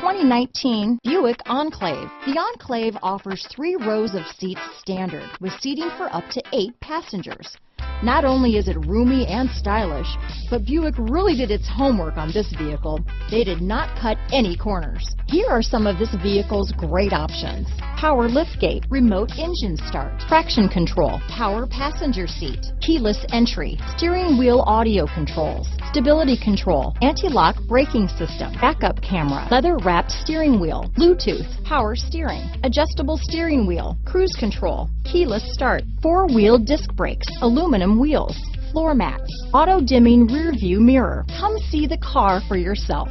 2019 Buick Enclave. The Enclave offers 3 rows of seats standard, with seating for up to 8 passengers. Not only is it roomy and stylish, but Buick really did its homework on this vehicle. They did not cut any corners. Here are some of this vehicle's great options: power liftgate, remote engine start, traction control, power passenger seat, keyless entry, steering wheel audio controls, stability control, anti-lock braking system, backup camera, leather-wrapped steering wheel, Bluetooth, power steering, adjustable steering wheel, cruise control, keyless start, 4-wheel disc brakes, aluminum wheels, floor mats, auto-dimming rear view mirror. Come see the car for yourself.